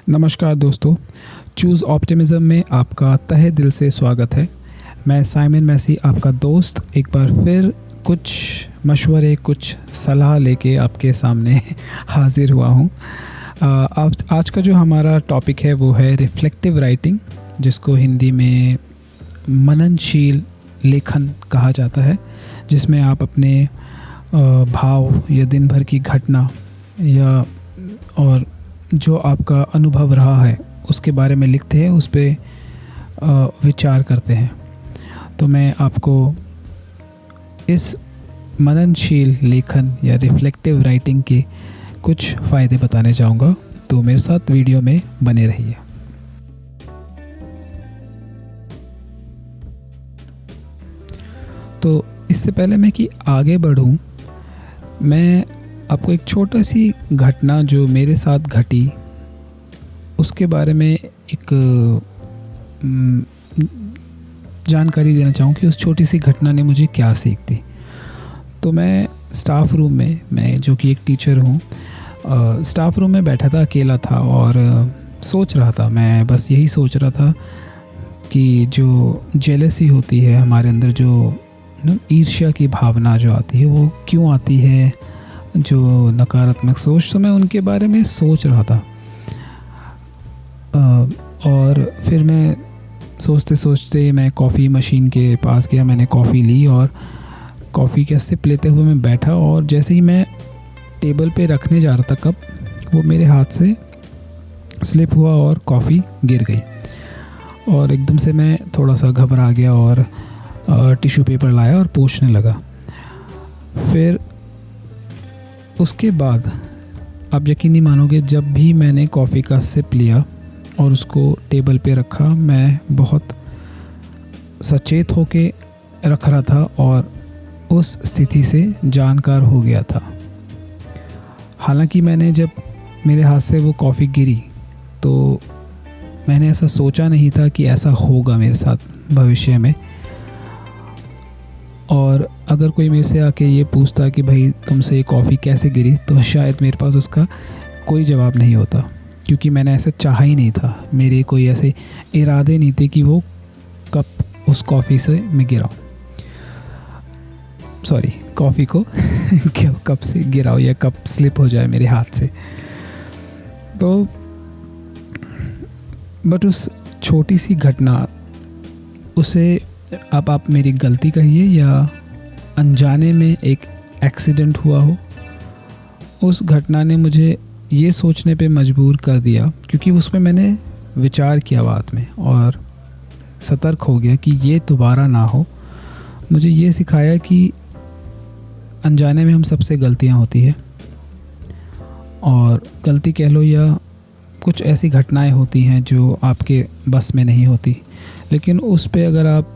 नमस्कार दोस्तों, choose optimism में आपका तहे दिल से स्वागत है। मैं साइमन मैसी आपका दोस्त एक बार फिर कुछ मशवरे, कुछ सलाह लेके आपके सामने हाज़िर हुआ हूँ। आज का जो हमारा टॉपिक है वो है रिफ्लेक्टिव राइटिंग, जिसको हिंदी में मननशील लेखन कहा जाता है, जिसमें आप अपने भाव या दिन भर की घटना या और जो आपका अनुभव रहा है उसके बारे में लिखते हैं, उस पे विचार करते हैं। तो मैं आपको इस मननशील लेखन या रिफ्लेक्टिव राइटिंग के कुछ फ़ायदे बताने चाहूँगा, तो मेरे साथ वीडियो में बने रहिए। तो इससे पहले मैं कि आगे बढ़ूँ, मैं आपको एक छोटी सी घटना जो मेरे साथ घटी उसके बारे में एक जानकारी देना चाहूँ कि उस छोटी सी घटना ने मुझे क्या सीख दी। तो मैं स्टाफ रूम में, मैं जो कि एक टीचर हूँ, स्टाफ रूम में बैठा था, अकेला था और सोच रहा था। मैं बस यही सोच रहा था कि जो जेलसी होती है हमारे अंदर, जो ईर्ष्या की भावना जो आती है वो क्यों आती है, जो नकारात्मक सोच, तो मैं उनके बारे में सोच रहा था। और फिर मैं सोचते सोचते मैं कॉफ़ी मशीन के पास गया, मैंने कॉफ़ी ली और कॉफ़ी का सिप लेते हुए मैं बैठा, और जैसे ही मैं टेबल पे रखने जा रहा था कप, वो मेरे हाथ से स्लिप हुआ और कॉफ़ी गिर गई। और एकदम से मैं थोड़ा सा घबरा गया और टिश्यू पेपर लाया और पोंछने लगा। फिर उसके बाद आप यकीन नहीं मानोगे, जब भी मैंने कॉफ़ी का सिप लिया और उसको टेबल पे रखा, मैं बहुत सचेत होके रख रहा था और उस स्थिति से जानकार हो गया था। हालांकि मैंने जब मेरे हाथ से वो कॉफ़ी गिरी तो मैंने ऐसा सोचा नहीं था कि ऐसा होगा मेरे साथ भविष्य में। और अगर कोई मेरे से आके ये पूछता कि भाई तुमसे ये कॉफ़ी कैसे गिरी, तो शायद मेरे पास उसका कोई जवाब नहीं होता, क्योंकि मैंने ऐसा चाहा ही नहीं था। मेरे कोई ऐसे इरादे नहीं थे कि वो कप उस कॉफ़ी से मैं गिराऊँ, सॉरी कॉफ़ी को कप से गिराऊँ या कप स्लिप हो जाए मेरे हाथ से। तो बट उस छोटी सी घटना, उसे अब आप मेरी गलती कहिए या अनजाने में एक एक्सीडेंट हुआ हो, उस घटना ने मुझे ये सोचने पे मजबूर कर दिया, क्योंकि उसमें मैंने विचार किया बाद में और सतर्क हो गया कि ये दोबारा ना हो। मुझे ये सिखाया कि अनजाने में हम सबसे गलतियां होती है, और गलती कह लो या कुछ ऐसी घटनाएं होती हैं जो आपके बस में नहीं होती, लेकिन उस पे अगर आप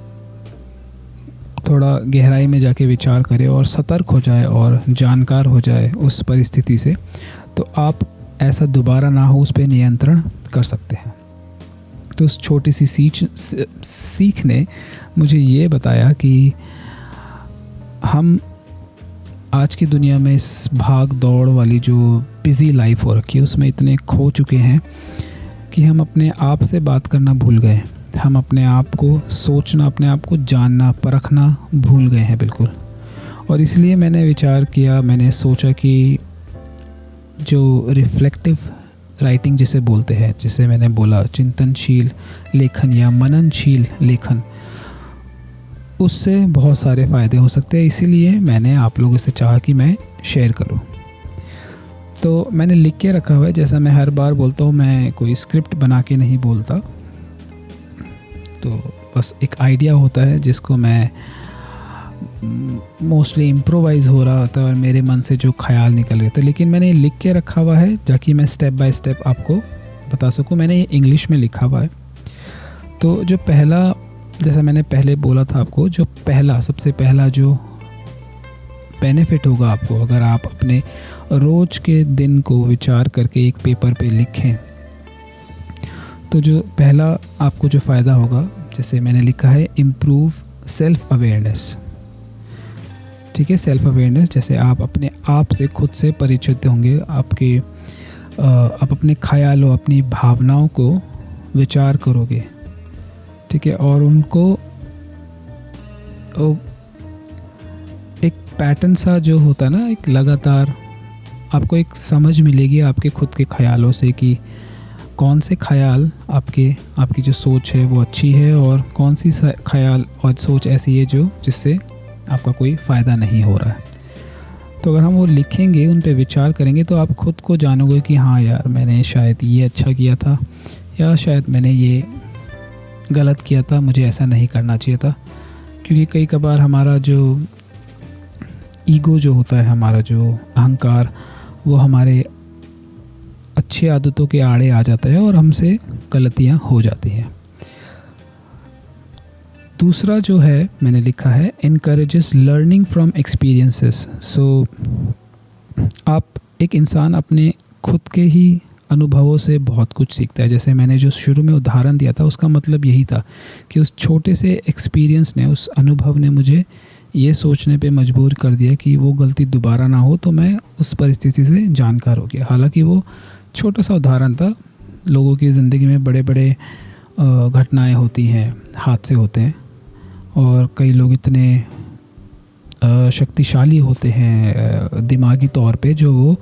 थोड़ा गहराई में जाके विचार करें और सतर्क हो जाए और जानकार हो जाए उस परिस्थिति से, तो आप ऐसा दोबारा ना हो उस पे नियंत्रण कर सकते हैं। तो उस छोटी सी सीख ने मुझे ये बताया कि हम आज की दुनिया में इस भाग दौड़ वाली जो बिज़ी लाइफ हो रखी है उसमें इतने खो चुके हैं कि हम अपने आप से बात करना भूल गए। हम अपने आप को सोचना, अपने आप को जानना, परखना भूल गए हैं बिल्कुल। और इसलिए मैंने विचार किया, मैंने सोचा कि जो रिफ्लेक्टिव राइटिंग जिसे बोलते हैं, जिसे मैंने बोला चिंतनशील लेखन या मननशील लेखन, उससे बहुत सारे फ़ायदे हो सकते हैं। इसीलिए मैंने आप लोगों से चाहा कि मैं शेयर करूं। तो मैंने लिख के रखा हुआ है, जैसा मैं हर बार बोलता हूँ, मैं कोई स्क्रिप्ट बना के नहीं बोलता। तो बस एक आइडिया होता है जिसको मैं मोस्टली इम्प्रोवाइज़ हो रहा होता है और मेरे मन से जो ख्याल निकल रहे थे, लेकिन मैंने लिख के रखा हुआ है ताकि मैं स्टेप बाय स्टेप आपको बता सकूं। मैंने ये इंग्लिश में लिखा हुआ है। तो जो पहला, जैसा मैंने पहले बोला था आपको, जो सबसे पहला जो बेनिफिट होगा आपको, अगर आप अपने रोज़ के दिन को विचार करके एक पेपर पे लिखें, तो जो पहला आपको जो फ़ायदा होगा, जैसे मैंने लिखा है, इम्प्रूव सेल्फ अवेयरनेस। ठीक है, सेल्फ अवेयरनेस, जैसे आप अपने आप से खुद से परिचित होंगे, आपके आप अपने ख्यालों, अपनी भावनाओं को विचार करोगे, ठीक है, और उनको एक पैटर्न सा जो होता है ना, एक लगातार आपको एक समझ मिलेगी आपके खुद के ख्यालों से कि कौन से ख्याल आपकी जो सोच है वो अच्छी है और कौन सी ख्याल और सोच ऐसी है जो जिससे आपका कोई फ़ायदा नहीं हो रहा है। तो अगर हम वो लिखेंगे, उन पे विचार करेंगे, तो आप खुद को जानोगे कि हाँ यार, मैंने शायद ये अच्छा किया था या शायद मैंने ये गलत किया था, मुझे ऐसा नहीं करना चाहिए था। क्योंकि कई कबार हमारा जो ईगो जो होता है, हमारा जो अहंकार, वो हमारे अच्छी आदतों के आड़े आ जाता है और हमसे गलतियां हो जाती हैं। दूसरा जो है मैंने लिखा है, encourages learning from experiences। सो आप एक इंसान अपने खुद के ही अनुभवों से बहुत कुछ सीखता है। जैसे मैंने जो शुरू में उदाहरण दिया था, उसका मतलब यही था कि उस छोटे से एक्सपीरियंस ने, उस अनुभव ने मुझे ये सोचने पे मजबूर कर दिया कि वो गलती दोबारा ना हो, तो मैं उस परिस्थिति से जानकार हो गया। हालांकि वो छोटा सा उदाहरण था, लोगों की ज़िंदगी में बड़े बड़े घटनाएं होती हैं, हादसे होते हैं, और कई लोग इतने शक्तिशाली होते हैं दिमागी तौर पे, जो वो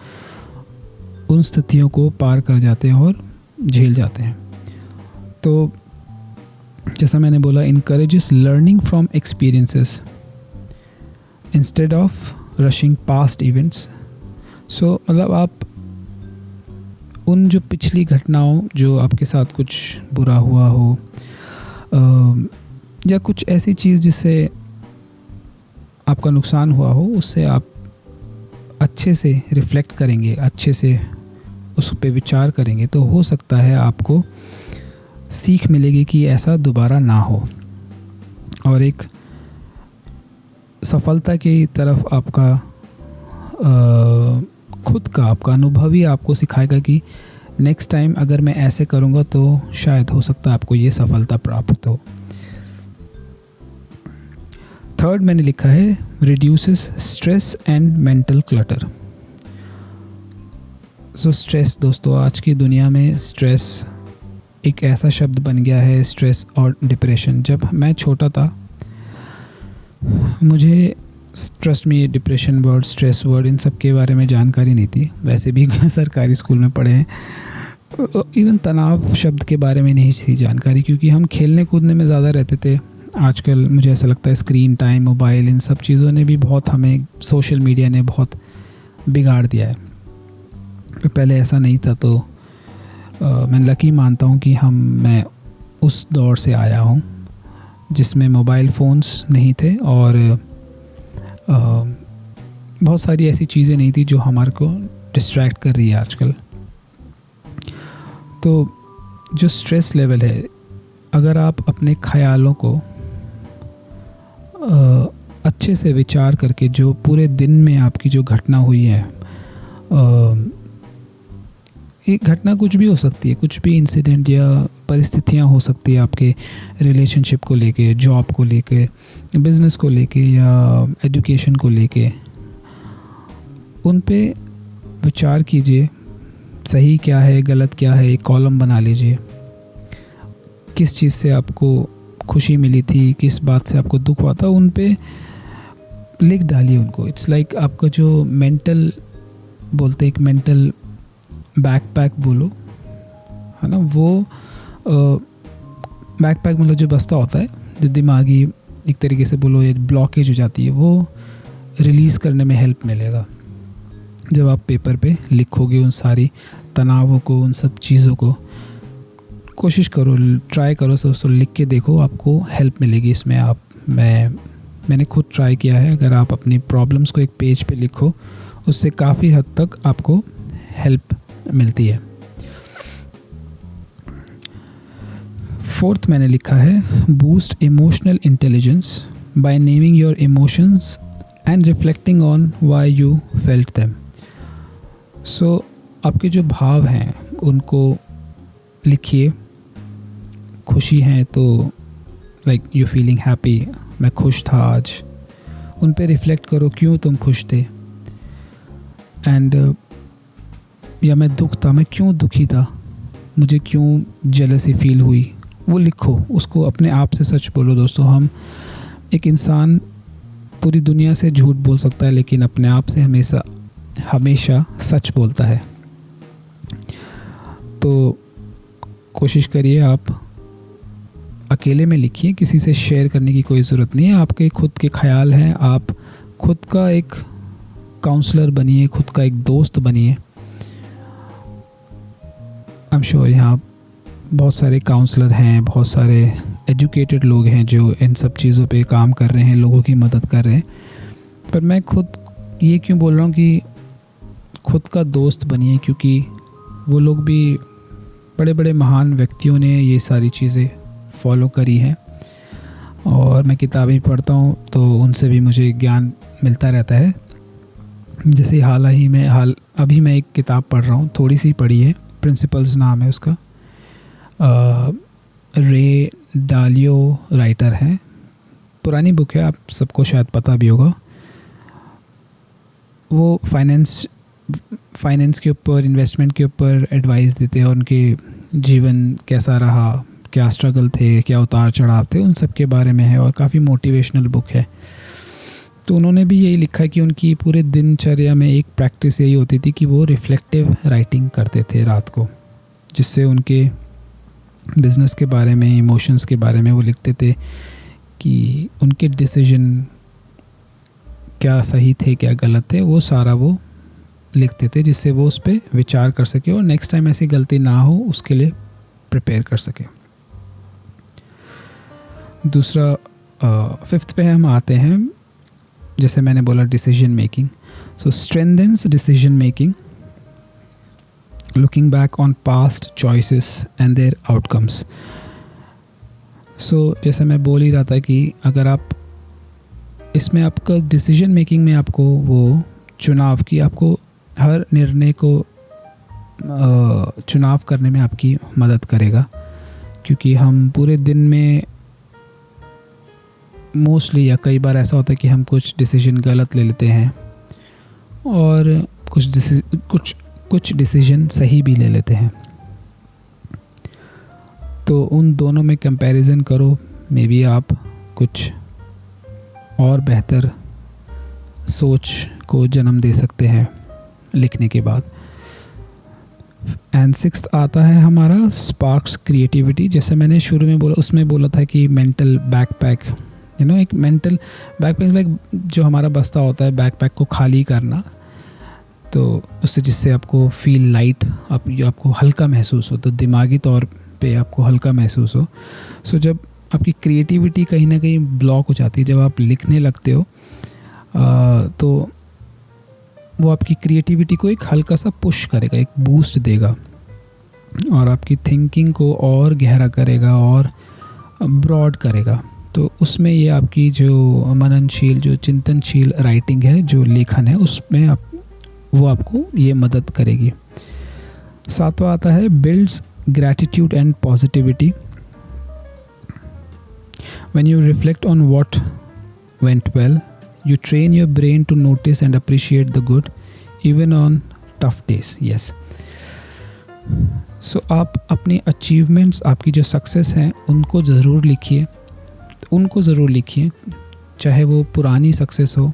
उन स्थितियों को पार कर जाते हैं और झेल जाते हैं। तो जैसा मैंने बोला, encourages learning from experiences instead of rushing past events। सो मतलब आप उन जो पिछली घटनाओं, जो आपके साथ कुछ बुरा हुआ हो या कुछ ऐसी चीज़ जिससे आपका नुकसान हुआ हो, उससे आप अच्छे से रिफ़्लेक्ट करेंगे, अच्छे से उस पे विचार करेंगे, तो हो सकता है आपको सीख मिलेगी कि ऐसा दोबारा ना हो, और एक सफलता की तरफ आपका खुद का आपका अनुभव ही आपको सिखाएगा कि नेक्स्ट टाइम अगर मैं ऐसे करूँगा तो शायद हो सकता है आपको ये सफलता प्राप्त हो। थर्ड मैंने लिखा है, reduces stress and mental clutter. So stress दोस्तों, आज की दुनिया में स्ट्रेस एक ऐसा शब्द बन गया है, स्ट्रेस और डिप्रेशन। जब मैं छोटा था, मुझे ट्रस्ट में डिप्रेशन वर्ड, स्ट्रेस वर्ड, इन सब के बारे में जानकारी नहीं थी। वैसे भी सरकारी स्कूल में पढ़े हैं, इवन तनाव शब्द के बारे में नहीं थी जानकारी, क्योंकि हम खेलने कूदने में ज़्यादा रहते थे। आजकल मुझे ऐसा लगता है स्क्रीन टाइम, मोबाइल, इन सब चीज़ों ने भी बहुत, हमें सोशल मीडिया ने बहुत बिगाड़ दिया है। पहले ऐसा नहीं था, तो मैं लकी मानता हूँ कि मैं उस दौर से आया हूँ जिसमें मोबाइल फ़ोन्स नहीं थे और बहुत सारी ऐसी चीज़ें नहीं थी जो हमारे को डिस्ट्रैक्ट कर रही है आजकल। तो जो स्ट्रेस लेवल है, अगर आप अपने ख़यालों को अच्छे से विचार करके, जो पूरे दिन में आपकी जो घटना हुई है, एक घटना कुछ भी हो सकती है, कुछ भी इंसिडेंट या परिस्थितियाँ हो सकती है, आपके रिलेशनशिप को लेके, जॉब को लेके, बिज़नेस को लेके या एजुकेशन को लेके, उन पे विचार कीजिए। सही क्या है, गलत क्या है, एक कॉलम बना लीजिए। किस चीज़ से आपको खुशी मिली थी, किस बात से आपको दुख हुआ था, उन पे लिख डालिए उनको। इट्स लाइक आपका जो मेंटल बोलते, एक मेंटल बैकपैक बोलो, है ना, वो बैकपैक मतलब जो बस्ता होता है, जो दिमागी एक तरीके से बोलो एक ब्लॉकेज हो जाती है, वो रिलीज़ करने में हेल्प मिलेगा जब आप पेपर पे लिखोगे उन सारी तनावों को, उन सब चीज़ों को। कोशिश करो, ट्राई करो दोस्तों, लिख के देखो, आपको हेल्प मिलेगी इसमें। मैंने खुद ट्राई किया है। अगर आप अपनी प्रॉब्लम्स को एक पेज पे लिखो, उससे काफ़ी हद तक आपको हेल्प मिलती है। फोर्थ मैंने लिखा है, boost emotional intelligence by naming your emotions and reflecting on why you felt them. So आपके जो भाव हैं उनको लिखिए। खुशी है तो लाइक यू फीलिंग हैप्पी, मैं खुश था आज, उन पे रिफ्लेक्ट करो क्यों तुम खुश थे। एंड या मैं क्यों दुखी था, मुझे क्यों जेलसी फील हुई, वो लिखो, उसको अपने आप से सच बोलो। दोस्तों, एक इंसान पूरी दुनिया से झूठ बोल सकता है लेकिन अपने आप से हमेशा सच बोलता है। तो कोशिश करिए आप अकेले में लिखिए, किसी से शेयर करने की कोई ज़रूरत नहीं है। आपके खुद के ख्याल हैं, आप खुद का एक काउंसलर बनिए, खुद का एक दोस्त बनिए। आई एम श्योर यहाँ बहुत सारे काउंसलर हैं, बहुत सारे एजुकेटेड लोग हैं जो इन सब चीज़ों पे काम कर रहे हैं, लोगों की मदद कर रहे हैं। पर मैं खुद ये क्यों बोल रहा हूँ कि खुद का दोस्त बनिए, क्योंकि वो लोग भी बड़े बड़े महान व्यक्तियों ने ये सारी चीज़ें फॉलो करी हैं और मैं किताबें पढ़ता हूँ तो उनसे भी मुझे ज्ञान मिलता रहता है। जैसे अभी मैं एक किताब पढ़ रहा हूँ, थोड़ी सी पढ़ी है, प्रिंसिपल्स नाम है उसका। रे डालियो राइटर हैं, पुरानी बुक है, आप सबको शायद पता भी होगा। वो फाइनेंस के ऊपर, इन्वेस्टमेंट के ऊपर एडवाइस देते हैं, उनके जीवन कैसा रहा, क्या स्ट्रगल थे, क्या उतार चढ़ाव थे, उन सब के बारे में है और काफ़ी मोटिवेशनल बुक है। तो उन्होंने भी यही लिखा कि उनकी पूरे दिनचर्या में एक प्रैक्टिस यही होती थी कि वो रिफ्लेक्टिव राइटिंग करते थे रात को, जिससे उनके बिज़नेस के बारे में, इमोशंस के बारे में वो लिखते थे कि उनके डिसीजन क्या सही थे, क्या गलत थे, वो सारा वो लिखते थे, जिससे वो उस पर विचार कर सके और नेक्स्ट टाइम ऐसी गलती ना हो उसके लिए प्रिपेयर कर सके। दूसरा, फिफ्थ पे हम आते हैं, जैसे मैंने बोला decision making. So strengthens decision making, looking back on past choices and their outcomes. So जैसे मैं बोल ही रहा था कि अगर आप इसमें आपका डिसीजन मेकिंग में आपको वो चुनाव की, आपको हर निर्णय को चुनाव करने में आपकी मदद करेगा, क्योंकि हम पूरे दिन में मोस्टली या कई बार ऐसा होता है कि हम कुछ डिसीजन गलत ले लेते हैं और कुछ डिसीजन सही भी ले लेते हैं। तो उन दोनों में कंपैरिजन करो, मे बी आप कुछ और बेहतर सोच को जन्म दे सकते हैं लिखने के बाद। एंड सिक्स्थ आता है हमारा स्पार्क्स क्रिएटिविटी। जैसे मैंने शुरू में उसमें बोला था कि मेंटल बैकपैक, एक मेंटल बैकपैक लाइक जो हमारा बस्ता होता है, बैकपैक को खाली करना, तो उससे जिससे आपको फील लाइट, आपको हल्का महसूस हो, तो दिमागी तौर पे आपको हल्का महसूस हो। सो जब आपकी क्रिएटिविटी कहीं ना कहीं ब्लॉक हो जाती है, जब आप लिखने लगते हो तो वो आपकी क्रिएटिविटी को एक हल्का सा पुश करेगा, एक बूस्ट देगा और आपकी थिंकिंग को और गहरा करेगा और ब्रॉड करेगा। तो उसमें ये आपकी जो मननशील, जो चिंतनशील राइटिंग है, जो लेखन है, उसमें वो आपको ये मदद करेगी। सातवां आता है builds gratitude and positivity. When you reflect on what went well, you train your brain to notice and appreciate the good even on tough days. Yes. So आप अपनी अचीवमेंट्स, आपकी जो सक्सेस हैं, उनको ज़रूर लिखिए, चाहे वो पुरानी सक्सेस हो।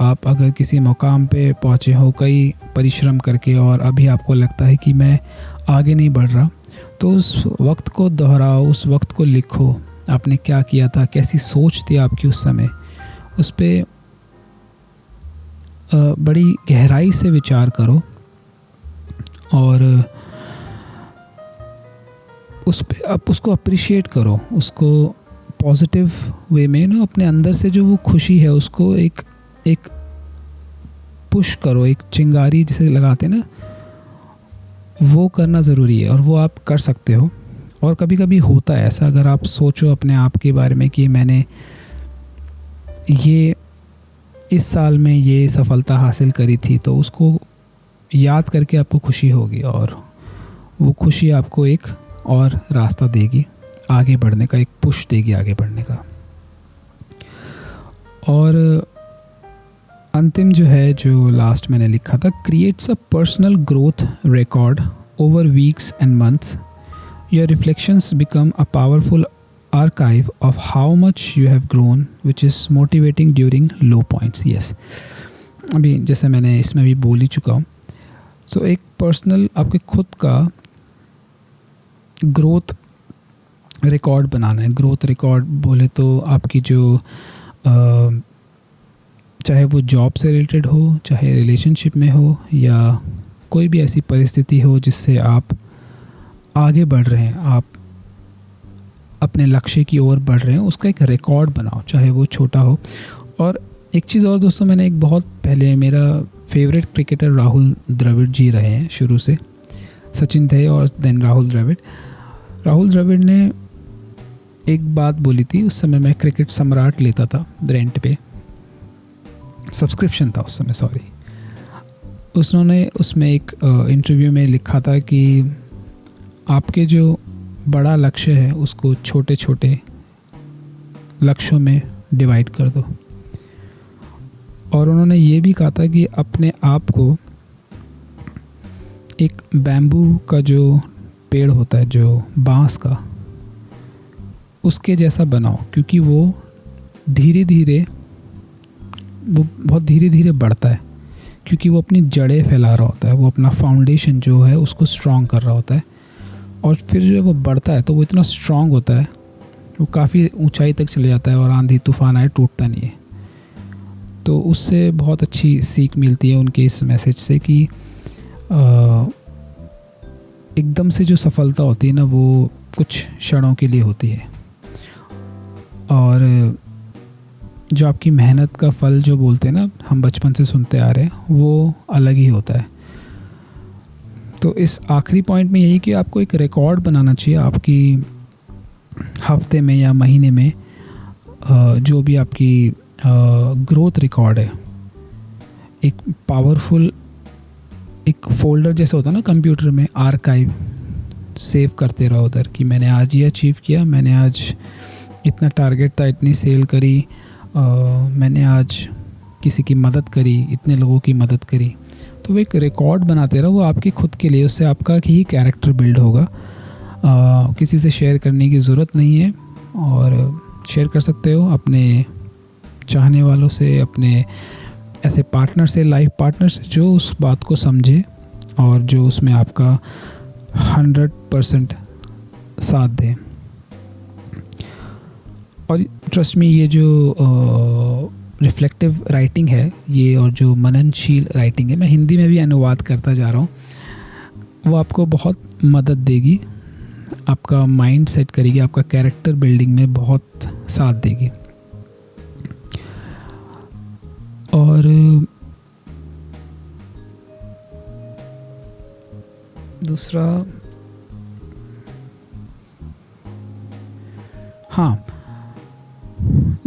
आप अगर किसी मुकाम पे पहुँचे हो कई परिश्रम करके और अभी आपको लगता है कि मैं आगे नहीं बढ़ रहा, तो उस वक्त को दोहराओ, उस वक्त को लिखो, आपने क्या किया था, कैसी सोच थी आपकी उस समय, उस पर बड़ी गहराई से विचार करो और उस पे आप उसको अप्रिशिएट करो, उसको पॉजिटिव वे में अपने अंदर से जो वो खुशी है उसको एक पुश करो, एक चिंगारी जिसे लगाते हैं ना, वो करना ज़रूरी है और वो आप कर सकते हो। और कभी कभी होता है ऐसा, अगर आप सोचो अपने आप के बारे में कि मैंने ये इस साल में ये सफलता हासिल करी थी, तो उसको याद करके आपको खुशी होगी और वो खुशी आपको एक और रास्ता देगी आगे बढ़ने का, एक पुश देगी आगे बढ़ने का। और अंतिम जो है, जो लास्ट मैंने लिखा था, creates a personal growth record over weeks and months. Your reflections become a powerful archive of how much you have grown, which is motivating during low points. Yes, अभी जैसे मैंने इसमें भी बोल ही चुका हूँ. सो एक पर्सनल आपके खुद का ग्रोथ रिकॉर्ड बनाना है. ग्रोथ रिकॉर्ड बोले तो आपकी जो चाहे वो जॉब से रिलेटेड हो, चाहे रिलेशनशिप में हो, या कोई भी ऐसी परिस्थिति हो जिससे आप आगे बढ़ रहे हैं, आप अपने लक्ष्य की ओर बढ़ रहे हैं, उसका एक रिकॉर्ड बनाओ, चाहे वो छोटा हो. और एक चीज़ और दोस्तों, मैंने एक बहुत पहले, मेरा फेवरेट क्रिकेटर राहुल द्रविड़ जी रहे हैं शुरू से. सचिन थे और देन राहुल द्रविड़. राहुल द्रविड़ ने एक बात बोली थी. उस समय मैं क्रिकेट सम्राट लेता था रेंट पे, सब्सक्रिप्शन था उस समय, सॉरी. उन्होंने उसमें एक इंटरव्यू में लिखा था कि आपके जो बड़ा लक्ष्य है उसको छोटे छोटे लक्ष्यों में डिवाइड कर दो. और उन्होंने ये भी कहा था कि अपने आप को एक बैम्बू का जो पेड़ होता है, जो बांस का, उसके जैसा बनाओ, क्योंकि वो बहुत धीरे धीरे बढ़ता है, क्योंकि वो अपनी जड़ें फैला रहा होता है, वो अपना फाउंडेशन जो है उसको स्ट्रॉन्ग कर रहा होता है. और फिर जो है वो बढ़ता है तो वो इतना स्ट्रॉन्ग होता है, वो काफ़ी ऊंचाई तक चले जाता है, और आंधी तूफान आए टूटता नहीं है. तो उससे बहुत अच्छी सीख मिलती है उनके इस मैसेज से कि एकदम से जो सफलता होती है ना, वो कुछ क्षणों के लिए होती है, और जो आपकी मेहनत का फल जो बोलते हैं ना, हम बचपन से सुनते आ रहे हैं, वो अलग ही होता है. तो इस आखिरी पॉइंट में यही कि आपको एक रिकॉर्ड बनाना चाहिए आपकी हफ्ते में या महीने में, जो भी आपकी ग्रोथ रिकॉर्ड है. एक पावरफुल एक फोल्डर जैसे होता है ना कंप्यूटर में, आर्काइव, सेव करते रहो उधर कि मैंने आज ये अचीव किया, मैंने आज इतना टारगेट था, इतनी सेल करी, मैंने आज किसी की मदद करी, इतने लोगों की मदद करी. तो वो एक रिकॉर्ड बनाते रहो, वो आपके खुद के लिए, उससे आपका ही कैरेक्टर बिल्ड होगा. किसी से शेयर करने की ज़रूरत नहीं है, और शेयर कर सकते हो अपने चाहने वालों से, अपने ऐसे पार्टनर से, लाइफ पार्टनर से जो उस बात को समझे और जो उसमें आपका 100% साथ दे. और ट्रस्ट मी, ये जो रिफ्लेक्टिव राइटिंग है ये, और जो मननशील राइटिंग है, मैं हिंदी में भी अनुवाद करता जा रहा हूँ, वो आपको बहुत मदद देगी, आपका माइंड सेट करेगी, आपका कैरेक्टर बिल्डिंग में बहुत साथ देगी. और दूसरा, हाँ,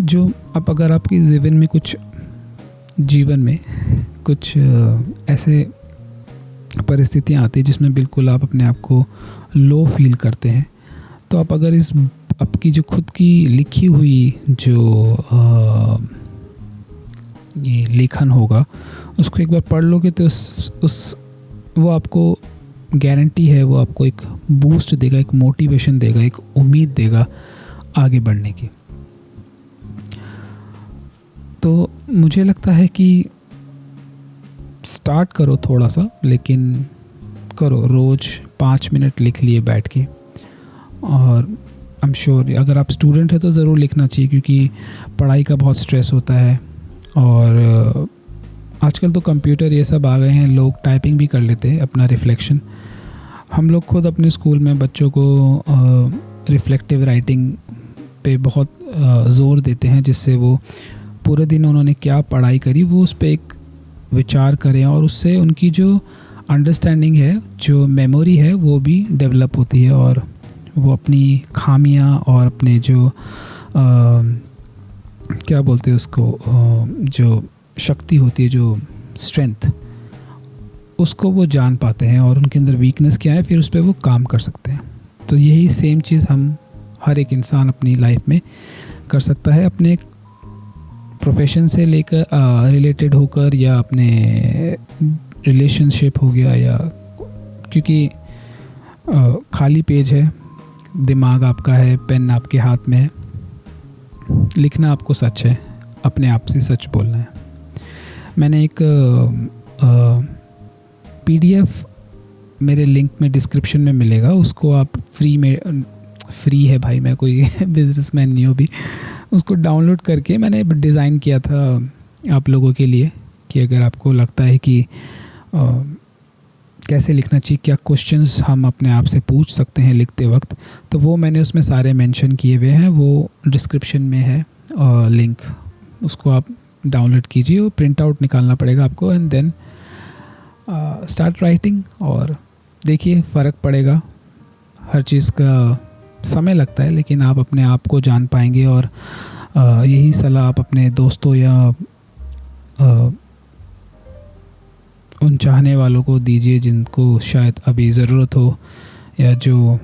जो अब अगर आपकी जीवन में कुछ ऐसे परिस्थितियाँ आती हैं जिसमें बिल्कुल आप अपने आप को लो फील करते हैं, तो आप अगर इस आपकी जो खुद की लिखी हुई जो ये लेखन होगा उसको एक बार पढ़ लोगे तो वो आपको गारंटी है, वो आपको एक बूस्ट देगा, एक मोटिवेशन देगा, एक उम्मीद देगा आगे बढ़ने की. तो मुझे लगता है कि स्टार्ट करो थोड़ा सा, लेकिन करो, रोज़ 5 मिनट लिख लिए बैठ के. और आई एम श्योर अगर आप स्टूडेंट है तो ज़रूर लिखना चाहिए, क्योंकि पढ़ाई का बहुत स्ट्रेस होता है, और आजकल तो कंप्यूटर ये सब आ गए हैं, लोग टाइपिंग भी कर लेते हैं अपना रिफ्लेक्शन. हम लोग खुद अपने स्कूल में बच्चों को रिफ्लेक्टिव राइटिंग पे बहुत ज़ोर देते हैं, जिससे वो पूरे दिन उन्होंने क्या पढ़ाई करी वो उस पर एक विचार करें, और उससे उनकी जो अंडरस्टैंडिंग है, जो मेमोरी है, वो भी डेवलप होती है, और वो अपनी खामियां और अपने जो क्या बोलते हैं उसको, जो शक्ति होती है, जो स्ट्रेंथ, उसको वो जान पाते हैं, और उनके अंदर वीकनेस क्या है फिर उस पर वो काम कर सकते हैं. तो यही सेम चीज़ हम हर एक इंसान अपनी लाइफ में कर सकता है, अपने प्रोफेशन से लेकर रिलेटेड होकर या अपने रिलेशनशिप हो गया, या क्योंकि खाली पेज है, दिमाग आपका है, पेन आपके हाथ में है, लिखना आपको सच है, अपने आप से सच बोलना है। मैंने एक PDF मेरे लिंक में डिस्क्रिप्शन में मिलेगा, उसको आप फ्री है भाई, मैं कोई बिजनेसमैन नहीं हूँ भी, उसको डाउनलोड करके मैंने डिज़ाइन किया था आप लोगों के लिए कि अगर आपको लगता है कि कैसे लिखना चाहिए, क्या क्वेश्चंस हम अपने आप से पूछ सकते हैं लिखते वक्त, तो वो मैंने उसमें सारे मेंशन किए हुए हैं, वो डिस्क्रिप्शन में है लिंक, उसको आप डाउनलोड कीजिए। वो प्रिंट आउट निकालना पड़ेगा आपको एंड देन स्टार्ट राइटिंग, और देखिए फ़र्क पड़ेगा। हर चीज़ का समय लगता है, लेकिन आप अपने आप को जान पाएंगे, और यही सलाह आप अपने दोस्तों या उन चाहने वालों को दीजिए जिनको शायद अभी ज़रूरत हो, या जो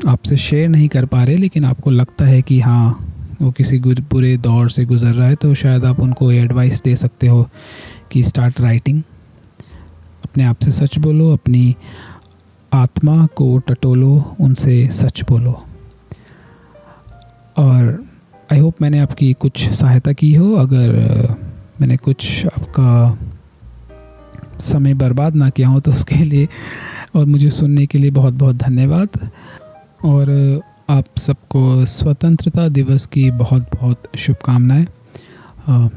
आपसे शेयर नहीं कर पा रहे लेकिन आपको लगता है कि हाँ वो किसी बुरे दौर से गुज़र रहा है, तो शायद आप उनको एडवाइस दे सकते हो कि स्टार्ट राइटिंग, अपने आप से सच बोलो, अपनी आत्मा को टटोलो, उनसे सच बोलो। और आई होप मैंने आपकी कुछ सहायता की हो। अगर मैंने कुछ आपका समय बर्बाद ना किया हो तो उसके लिए और मुझे सुनने के लिए बहुत बहुत धन्यवाद। और आप सबको स्वतंत्रता दिवस की बहुत बहुत शुभकामनाएं।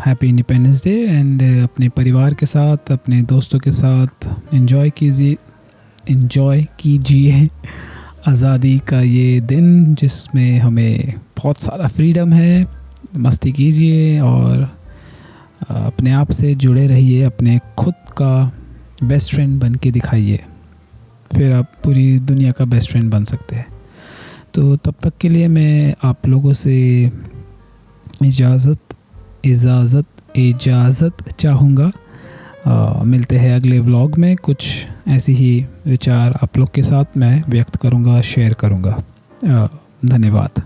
Happy independence day. एंड अपने परिवार के साथ, अपने दोस्तों के साथ एंजॉय कीजिए आज़ादी का ये दिन, जिसमें हमें बहुत सारा फ्रीडम है। मस्ती कीजिए और अपने आप से जुड़े रहिए, अपने खुद का बेस्ट फ्रेंड बन के दिखाइए, फिर आप पूरी दुनिया का बेस्ट फ्रेंड बन सकते हैं। तो तब तक के लिए मैं आप लोगों से इजाज़त चाहूँगा। मिलते हैं अगले व्लॉग में। कुछ ऐसी ही विचार आप लोग के साथ मैं व्यक्त करूँगा, शेयर करूँगा। धन्यवाद।